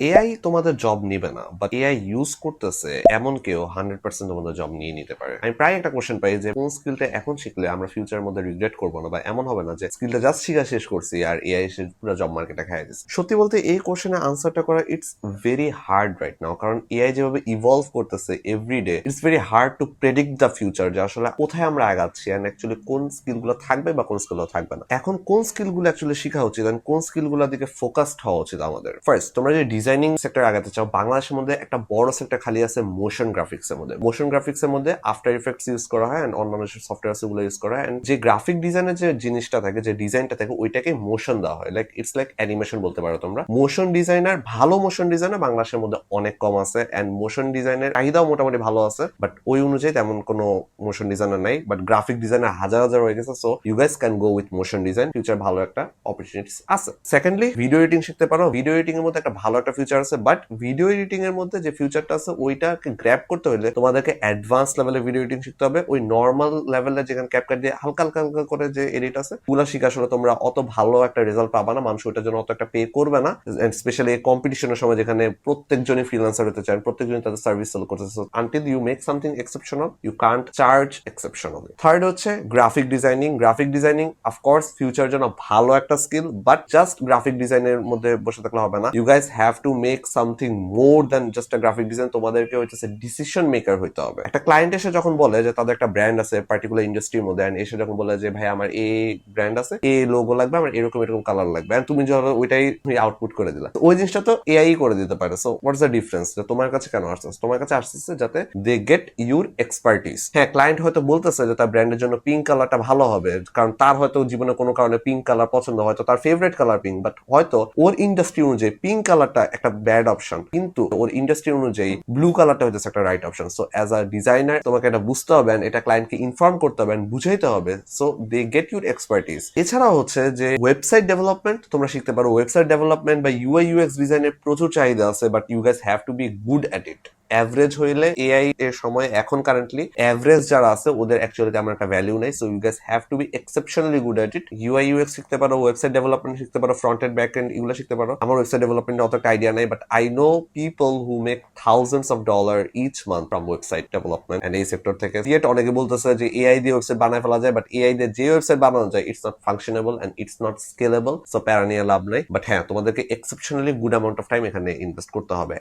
AI তোমাদের job নিবে না, বাট এআই ইউজ করতেছে এমন কেউ 100% তোমাদের জব নিয়ে নিতে পারে। আমি প্রায় একটা কোশ্চেন পাই যে কোন স্কিলটা এখন শিখলে আমরা ফিউচারের মধ্যে রিগ্রেট করবো না, বা এমন হবে না যে স্কিলটা জাস্ট শিখা শেষ করছি আর এআই এসে পুরো জব মার্কেটে খাই দিচ্ছে। সত্যি বলতে এই কোশ্চেনের আনসারটা করা it's very hard right now, কারণ এআই যেভাবে ইভলভ করতেছে everyday, it's very hard to predict the future যে আসলে কোথায় আমরা আগাচ্ছি এন্ড অ্যাকচুয়ালি কোন স্কিলগুলো থাকবে বা কোন স্কিলগুলো থাকবে না। এখন কোন স্কিলগুলো অ্যাকচুয়ালি শেখা উচিত এন্ড কোন স্কিলগুলোর দিকে ফোকাসড হওয়া উচিত আমাদের। ফার্স্ট, তোমরা যে ডিজাইনিং সেক্টর আগাতে চাও, বাংলাদেশের মধ্যে একটা বড় সেক্টর খালি আছে মোশন গ্রাফিক্স এর মধ্যে। মোশন গ্রাফিক্স এর মধ্যে আফটার ইফেক্টস ইউজ করা হয় এন্ড অন্যান্য সফটওয়্যার গুলো ইউজ করা হয়, এন্ড যে গ্রাফিক ডিজাইনের যে জিনিসটা থাকে, যে ডিজাইনটা থাকে, ওইটাকে মোশন দেওয়া হয়। লাইক ইটস লাইক অ্যানিমেশন বলতে পারো তোমরা। মোশন ডিজাইনার, ভালো মোশন ডিজাইনার বাংলাদেশের মধ্যে অনেক কম আছে, এন্ড মোশন ডিজাইনের চাহিদাও মোটামুটি ভালো আছে, বাট ওই অনুযায়ী তেমন কোনো মোশন ডিজাইনার নাই। বাট গ্রাফিক ডিজাইনার হাজার হাজার হয়ে গেছে, so you guys can go with motion design. Future ভালো একটা অপরচুনিটিস আছে। সেকেন্ডলি, ভিডিও এডিটিং শিখতে পারো। ভিডিও এডিটিং এর মধ্যে একটা ভালো একটা ফিউচার আছে, বাট ভিডিও এডিটিং এর মধ্যে যে ফিউচারটা আছে ওইটাকে গ্র্যাব করতে হলে তোমাদেরকে অ্যাডভান্স লেভেলে ভিডিও এডিটিং শিখতে হবে। ওই নর্মাল লেভেলে যেখানে ক্যাপকাট দিয়ে হালকা হালকা হালকা করে যে এডিট আছে, ওগুলো শিখে আসলে তোমরা অত ভালো একটা রেজাল্ট পাবা না, মানুষ ওইটার জন্য অত একটা পে করবে না। স্পেশালি এই কম্পিটিশনের সময় যেখানে প্রত্যেকজনই ফ্রিল্যান্সার হতে চান, প্রত্যেকজনই তাদের সার্ভিস সেল করতেছে, until you make something exceptional you can't charge exceptionally. Third হচ্ছে graphic designing. Graphic designing of course future জন্য ভালো একটা স্কিল, বাট জাস্ট গ্রাফিক ডিজাইনের মধ্যে বসে থাকলে হবে না। You guys have to make something more than just a graphic design. তোমাদেরকে হইতেছে ডিসিশন মেকার হইতে হবে। একটা ক্লায়েন্ট এসে যখন বলে যে তাদের একটা ব্র্যান্ড আছে পার্টিকুলার ইন্ডাস্ট্রির মধ্যে, এসে যখন বলে যে ভাই আমার এই ব্র্যান্ড আছে, এই লোগো লাগবে, আমার এরকম এরকম কালার লাগবে, তুমি যখন ওইটাই আউটপুট করে দিলা, ওই জিনিসটা তো এআই করে দিতে পারে। So what's the difference? তোমার কাছে কেন আসছে? তোমার কাছে আসতেছে যাতে দে গেট ইউর এক্সপার্টিস। হ্যাঁ, ক্লায়েন্ট হয়তো বলতেছে যে তার ব্র্যান্ডের জন্য পিঙ্ক কালারটা ভালো হবে, কারণ তার হয়তো জীবনে কোনো কারণে পিঙ্ক কালার পছন্দ, হয়তো তার ফেভারিট কালার পিঙ্ক, বাট হয়তো ওর ইন্ডাস্ট্রি অনুযায়ী পিঙ্ক কালারটা একটা ব্যাড অপশন, কিন্তু ওর ইন্ডাস্ট্রি অনুযায়ী ব্লু কালারটা হচ্ছে একটা right option. So as a designer তোমাকে এটা বুঝতে হবে, এটা ক্লায়েন্টকে ইনফর্ম করতে হবে, বুঝাইতে হবে, so they get your expertise. এছাড়া হচ্ছে যে ওয়েবসাইট ডেভেলপমেন্ট তোমরা শিখতে পারো। ওয়েবসাইট ডেভেলপমেন্ট বা ইউআই ইউএক্স ডিজাইনের প্রচুর চাহিদা আছে, but you guys have to be good at it. Average হইলে এআই এর সময় এখন কারেন্টলি অ্যাভারেজ যারা আছে ওদের অ্যাকচুয়ালি তেমন একটা ভ্যালু নাই। So you guys have to be exceptionally good at it. UI UX শিখতে পারো, ওয়েবসাইট ডেভেলপমেন্ট শিখতে পারো, ফ্রন্ট এন্ড ব্যাক এন্ড এগুলো শিখতে পারো। আমার ওয়েবসাইট ডেভেলপমেন্টে অত একটা আইডিয়া নাই, but I know people who make thousands of dollar each month from website development and এই সেক্টর থেকে। ইয়েট অনেকে বলতেছে যে এআই দিয়ে ওয়েবসাইট বানায় ফেলা যায়, বাট এআই দিয়ে যে ওয়েবসাইট বানানো যায় it's not functionable and it's not scalable. So প্যারা নিয়ে লাভ নাই। বাট হ্যাঁ, তোমাদেরকে exceptionally good amount of time এখানে ইনভেস্ট করতে হবে।